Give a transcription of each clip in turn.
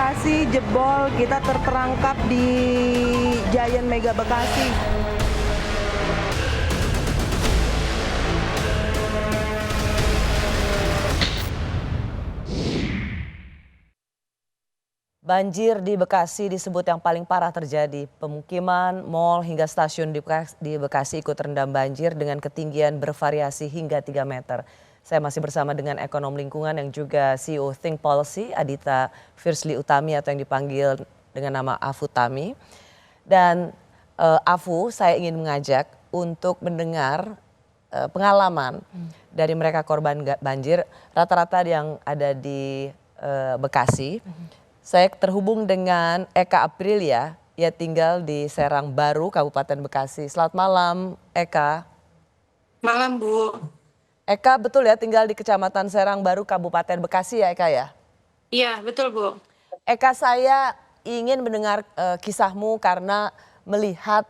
Bekasi jebol, kita terperangkap di Giant Mega Bekasi. Banjir di Bekasi disebut yang paling parah terjadi. Pemukiman, mal hingga stasiun di Bekasi ikut terendam banjir dengan ketinggian bervariasi hingga 3 meter. Saya masih bersama dengan ekonom lingkungan yang juga CEO Think Policy, Adita Firsli Utami atau yang dipanggil dengan nama Afu Tami. Dan Afu, saya ingin mengajak untuk mendengar pengalaman dari mereka korban banjir, rata-rata yang ada di Bekasi. Saya terhubung dengan Eka Aprilia, ia tinggal di Serang Baru, Kabupaten Bekasi. Selamat malam, Eka. Malam, Bu. Eka, betul ya tinggal di Kecamatan Serang Baru, Kabupaten Bekasi ya, Eka ya? Iya, betul, Bu. Eka, saya ingin mendengar kisahmu karena melihat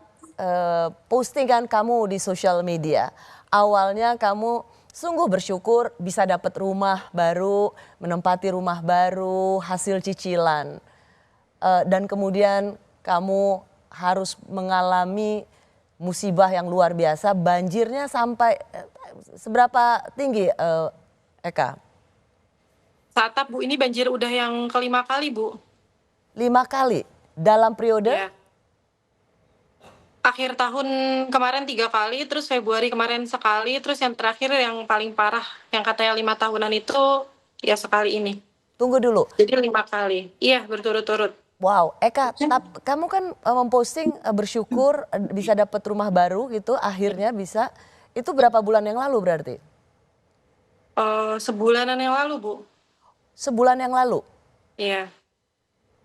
postingan kamu di sosial media. Awalnya kamu sungguh bersyukur bisa dapat rumah baru, menempati rumah baru, hasil cicilan. Dan kemudian kamu harus mengalami musibah yang luar biasa, banjirnya sampai seberapa tinggi, Eka? Saat Bu, ini banjir udah yang kelima kali, Bu. 5 kali dalam periode? Ya. Akhir tahun kemarin 3 kali, terus Februari kemarin sekali, terus yang terakhir yang paling parah, yang katanya 5 tahunan itu, ya sekali ini. Tunggu dulu. Jadi 5 kali. Iya, berturut-turut. Wow, Eka, kamu kan memposting bersyukur bisa dapat rumah baru gitu, akhirnya bisa. Itu berapa bulan yang lalu berarti? Sebulanan yang lalu, Bu. Sebulan yang lalu? Iya.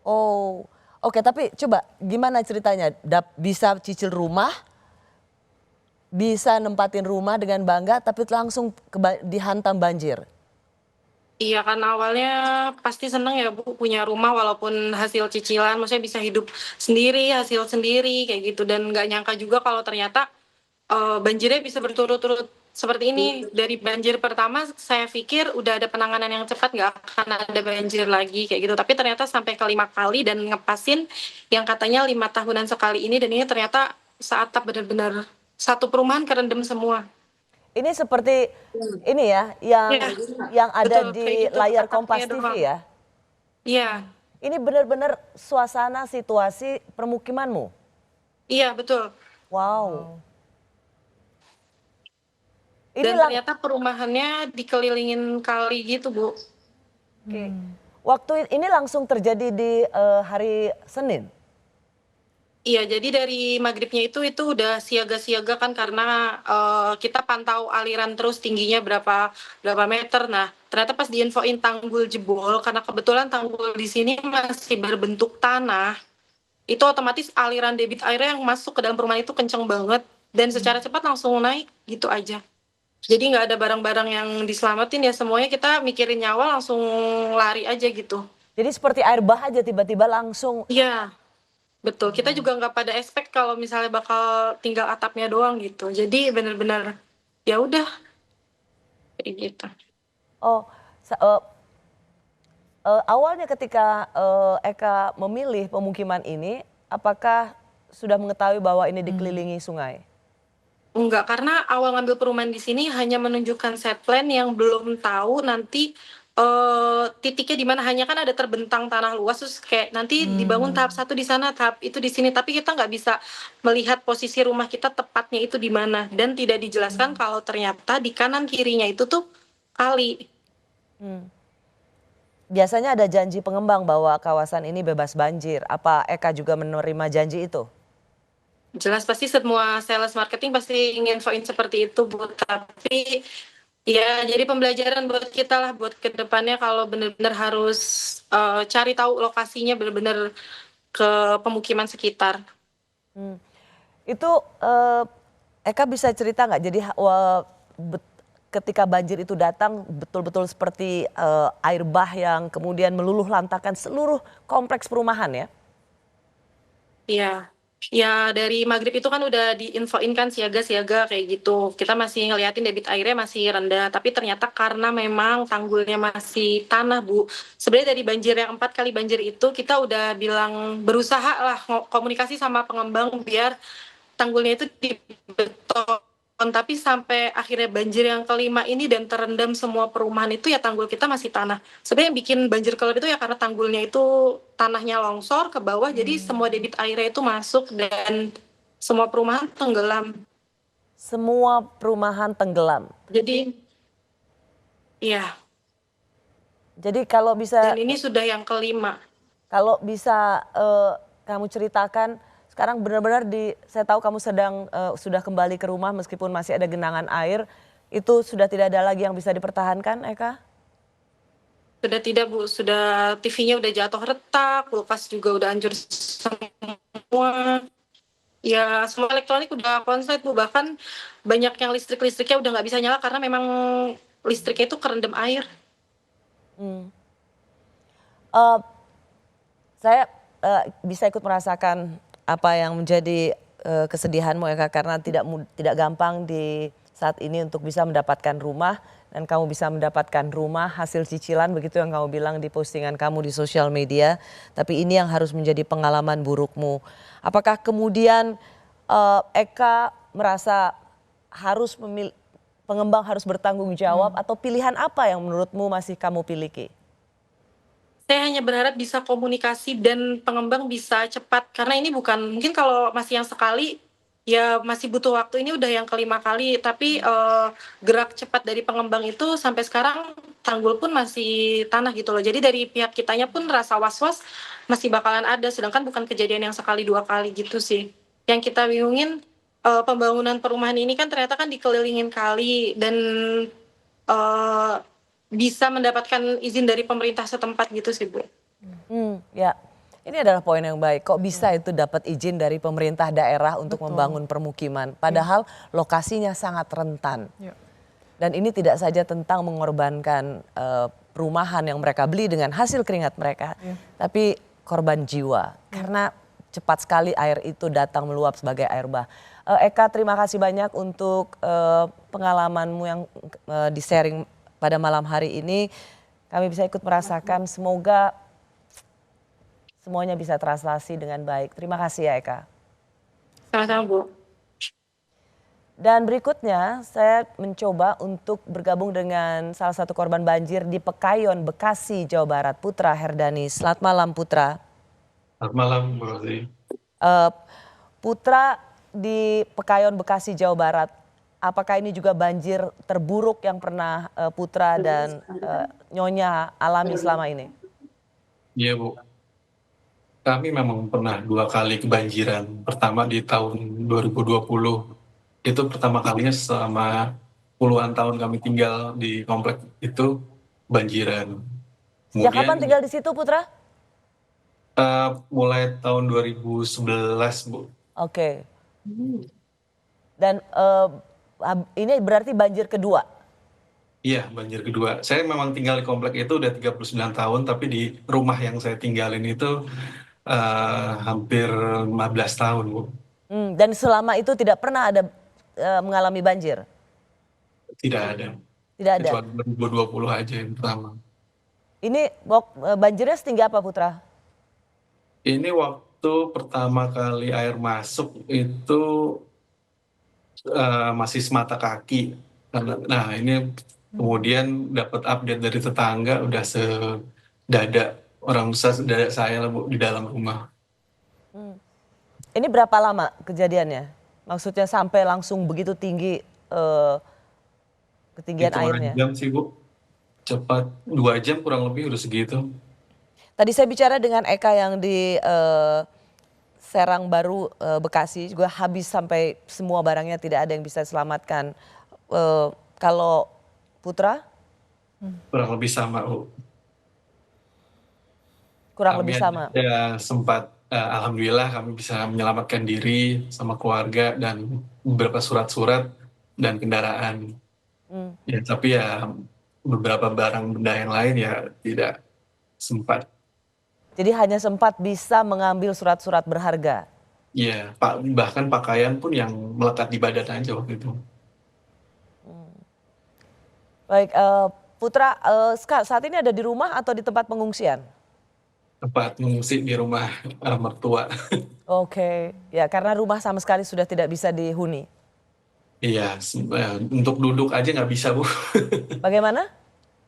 Oh, oke, tapi coba gimana ceritanya? Bisa cicil rumah, bisa nempatin rumah dengan bangga, tapi langsung dihantam banjir? Iya, kan awalnya pasti seneng ya, Bu, punya rumah walaupun hasil cicilan, maksudnya bisa hidup sendiri, hasil sendiri, kayak gitu. Dan nggak nyangka juga kalau ternyata banjirnya bisa berturut-turut seperti ini. Dari banjir pertama saya pikir udah ada penanganan yang cepat, nggak akan ada banjir lagi kayak gitu. Tapi ternyata sampai ke 5 kali dan ngepasin yang katanya 5 tahunan sekali ini, dan ini ternyata seatap benar-benar satu perumahan kerendam semua. Ini seperti ini ya, yang ada Betul, kayak di gitu, layar atapnya Kompas TV doang. ya. Iya, Ini benar-benar suasana situasi permukimanmu. iya betul. Wow. Ini Dan ternyata perumahannya dikelilingin kali gitu, Bu. Oke. Waktu ini langsung terjadi di hari Senin. Iya, jadi dari maghribnya itu udah siaga-siaga kan, karena kita pantau aliran terus tingginya berapa meter. Nah, ternyata pas diinfoin tanggul jebol, karena kebetulan tanggul di sini masih berbentuk tanah, itu otomatis aliran debit airnya yang masuk ke dalam perumahan itu kenceng banget, dan secara cepat langsung naik gitu aja. Jadi nggak ada barang-barang yang diselamatin ya, semuanya kita mikirin nyawa langsung lari aja gitu. Jadi seperti air bah aja tiba-tiba langsung. Iya, betul. Kita juga nggak pada expect kalau misalnya bakal tinggal atapnya doang gitu. Jadi benar-benar ya udah kayak gitu. Oh, awalnya ketika Eka memilih pemukiman ini, apakah sudah mengetahui bahwa ini dikelilingi sungai? Enggak, karena awal ngambil perumahan di sini hanya menunjukkan set plan yang belum tahu nanti titiknya di mana. Hanya kan ada terbentang tanah luas, terus kayak nanti dibangun tahap 1 di sana, tahap itu di sini, tapi kita nggak bisa melihat posisi rumah kita tepatnya itu di mana, dan tidak dijelaskan kalau ternyata di kanan kirinya itu tuh kali. Biasanya ada janji pengembang bahwa kawasan ini bebas banjir. Apa Eka juga menerima janji itu? Jelas pasti semua sales marketing pasti ingin infoin seperti itu, Bu. Tapi ya jadi pembelajaran buat kita lah, buat kedepannya kalau benar-benar harus cari tahu lokasinya benar-benar ke pemukiman sekitar. Itu Eka bisa cerita nggak? Jadi ketika banjir itu datang betul-betul seperti air bah yang kemudian meluluh lantakan seluruh kompleks perumahan ya? Iya. Ya dari maghrib itu kan udah diinfoin kan siaga-siaga kayak gitu. Kita masih ngeliatin debit airnya masih rendah, tapi ternyata karena memang tanggulnya masih tanah, Bu. Sebenarnya dari banjir yang 4 kali banjir itu kita udah bilang berusaha lah komunikasi sama pengembang biar tanggulnya itu dibeton. Tapi sampai akhirnya banjir yang kelima ini dan terendam semua perumahan itu ya tanggul kita masih tanah. Sebenarnya yang bikin banjir kelima itu ya karena tanggulnya itu tanahnya longsor ke bawah, jadi semua debit airnya itu masuk dan semua perumahan tenggelam. Semua perumahan tenggelam. Jadi iya, Jadi kalau dan bisa ini sudah yang kelima. Kalau bisa kamu ceritakan sekarang benar-benar saya tahu kamu sudah kembali ke rumah meskipun masih ada genangan air, itu sudah tidak ada lagi yang bisa dipertahankan, Eka? Sudah tidak, Bu, sudah TV-nya udah jatuh retak, kulkas juga udah hancur semua. Ya, semua elektronik udah konslet, Bu. Bahkan banyak yang listriknya udah nggak bisa nyala karena memang listriknya itu kerendam air. Eh, saya bisa ikut merasakan apa yang menjadi kesedihanmu, Eka, karena tidak gampang di saat ini untuk bisa mendapatkan rumah, dan kamu bisa mendapatkan rumah hasil cicilan, begitu yang kamu bilang di postingan kamu di sosial media. Tapi ini yang harus menjadi pengalaman burukmu. Apakah kemudian Eka merasa pengembang harus bertanggung jawab, atau pilihan apa yang menurutmu masih kamu piliki? Saya hanya berharap bisa komunikasi dan pengembang bisa cepat, karena ini bukan, mungkin kalau masih yang sekali ya masih butuh waktu, ini udah yang kelima kali, tapi gerak cepat dari pengembang itu sampai sekarang tanggul pun masih tanah gitu loh. Jadi dari pihak kitanya pun rasa was-was masih bakalan ada, sedangkan bukan kejadian yang sekali dua kali gitu sih. Yang kita bingungin, pembangunan perumahan ini kan ternyata kan dikelilingin kali dan eh, bisa mendapatkan izin dari pemerintah setempat gitu sih, Bu. Ya, ini adalah poin yang baik. Kok bisa itu dapat izin dari pemerintah daerah untuk membangun permukiman, padahal lokasinya sangat rentan. Dan ini tidak saja tentang mengorbankan perumahan yang mereka beli dengan hasil keringat mereka, tapi korban jiwa. Karena cepat sekali air itu datang meluap sebagai air bah. Eka, terima kasih banyak untuk pengalamanmu yang di-sharing pada malam hari ini. Kami bisa ikut merasakan, semoga semuanya bisa teratasi dengan baik. Terima kasih ya, Eka. Sama-sama, Bu. Dan berikutnya saya mencoba untuk bergabung dengan salah satu korban banjir di Pekayon, Bekasi, Jawa Barat, Putra Herdani. Selamat malam, Putra. Selamat malam, Bu Rosi. Putra, di Pekayon, Bekasi, Jawa Barat, apakah ini juga banjir terburuk yang pernah Putra dan Nyonya alami selama ini? Iya, Bu. Kami memang pernah 2 kali kebanjiran. Pertama di tahun 2020. Itu pertama kalinya selama puluhan tahun kami tinggal di komplek itu banjiran. Sejak kapan Kemudian tinggal di situ, Putra? mulai tahun 2011, Bu. Oke. Dan ini berarti banjir kedua? Iya, banjir kedua. Saya memang tinggal di komplek itu udah 39 tahun, tapi di rumah yang saya tinggalin itu hampir 15 tahun, Bu. Dan selama itu tidak pernah ada mengalami banjir? Tidak ada. Tidak ada. Kecuali 2020 aja yang pertama. Ini banjirnya setinggi apa, Putra? Ini waktu pertama kali air masuk itu masih semata kaki. Nah, ini kemudian dapat update dari tetangga udah sedada, orang besar sedada saya lah, Bu, di dalam rumah. Ini berapa lama kejadiannya? Maksudnya sampai langsung begitu tinggi ketinggian Hitungan airnya? jam sih, Bu. Cepat 2 jam kurang lebih udah segitu. Tadi saya bicara dengan Eka yang di Serang Baru, Bekasi, juga habis sampai semua barangnya tidak ada yang bisa diselamatkan. Kalau Putra? Kurang lebih sama, Bu. Kurang Kami lebih sama. ya sempat, alhamdulillah kami bisa menyelamatkan diri sama keluarga dan beberapa surat-surat dan kendaraan. Ya, tapi ya beberapa barang benda yang lain ya tidak sempat. Jadi hanya sempat bisa mengambil surat-surat berharga. Iya, bahkan pakaian pun yang melekat di badan aja waktu itu. Baik, Putra, saat ini ada di rumah atau di tempat pengungsian? Tempat mengungsi di rumah mertua. Oke, ya karena rumah sama sekali sudah tidak bisa dihuni. Iya, untuk duduk aja nggak bisa, Bu. Bagaimana?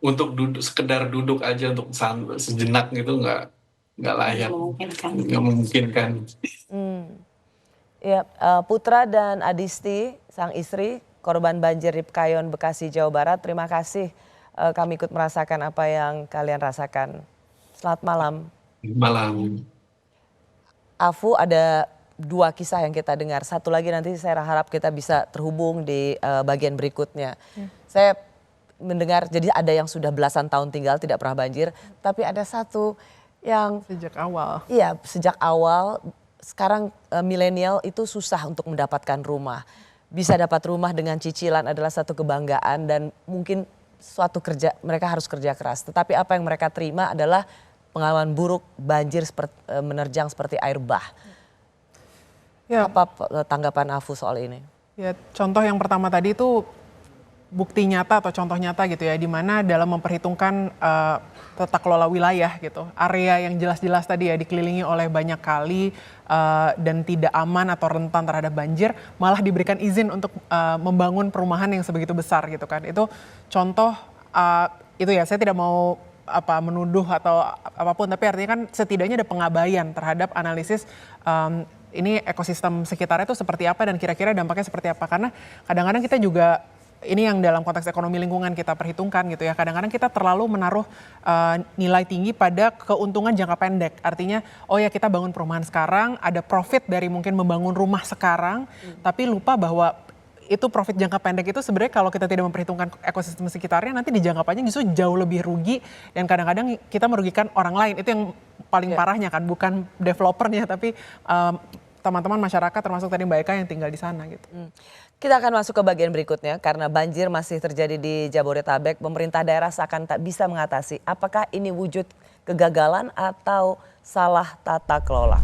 Untuk duduk, sekedar duduk aja untuk sejenak gitu nggak layak, Memungkinkan. nggak memungkinkan. Ya, Putra dan Adisti, sang istri, korban banjir di Pekayon, Bekasi, Jawa Barat. Terima kasih kami ikut merasakan apa yang kalian rasakan. Selamat malam. Malam. Afu, ada 2 kisah yang kita dengar. Satu lagi nanti saya harap kita bisa terhubung di bagian berikutnya. Saya mendengar jadi ada yang sudah belasan tahun tinggal tidak pernah banjir, tapi ada satu yang Sejak awal. iya sejak awal. Sekarang milenial itu susah untuk mendapatkan rumah. Bisa dapat rumah dengan cicilan adalah satu kebanggaan dan mungkin suatu kerja mereka harus kerja keras. Tetapi apa yang mereka terima adalah pengalaman buruk banjir menerjang seperti air bah. Ya, Apa tanggapan Afu soal ini? ya contoh yang pertama tadi itu bukti nyata atau contoh nyata gitu ya, di mana dalam memperhitungkan tata kelola wilayah gitu, area yang jelas-jelas tadi ya dikelilingi oleh banyak kali dan tidak aman atau rentan terhadap banjir, malah diberikan izin untuk membangun perumahan yang sebegitu besar gitu kan. Itu contoh itu ya, saya tidak mau menuduh atau apapun, tapi artinya kan setidaknya ada pengabaian terhadap analisis ini ekosistem sekitarnya itu seperti apa dan kira-kira dampaknya seperti apa. Karena kadang-kadang kita juga, ini yang dalam konteks ekonomi lingkungan kita perhitungkan gitu ya, kadang-kadang kita terlalu menaruh nilai tinggi pada keuntungan jangka pendek. Artinya, oh ya kita bangun perumahan sekarang, ada profit dari mungkin membangun rumah sekarang, tapi lupa bahwa itu profit jangka pendek itu sebenarnya kalau kita tidak memperhitungkan ekosistem sekitarnya, nanti di jangka panjang justru jauh lebih rugi dan kadang-kadang kita merugikan orang lain. Itu yang paling parahnya kan, bukan developernya tapi teman-teman masyarakat termasuk tadi Mbak Eka yang tinggal di sana gitu. Kita akan masuk ke bagian berikutnya karena banjir masih terjadi di Jabodetabek. Pemerintah daerah seakan tak bisa mengatasi. Apakah ini wujud kegagalan atau salah tata kelola?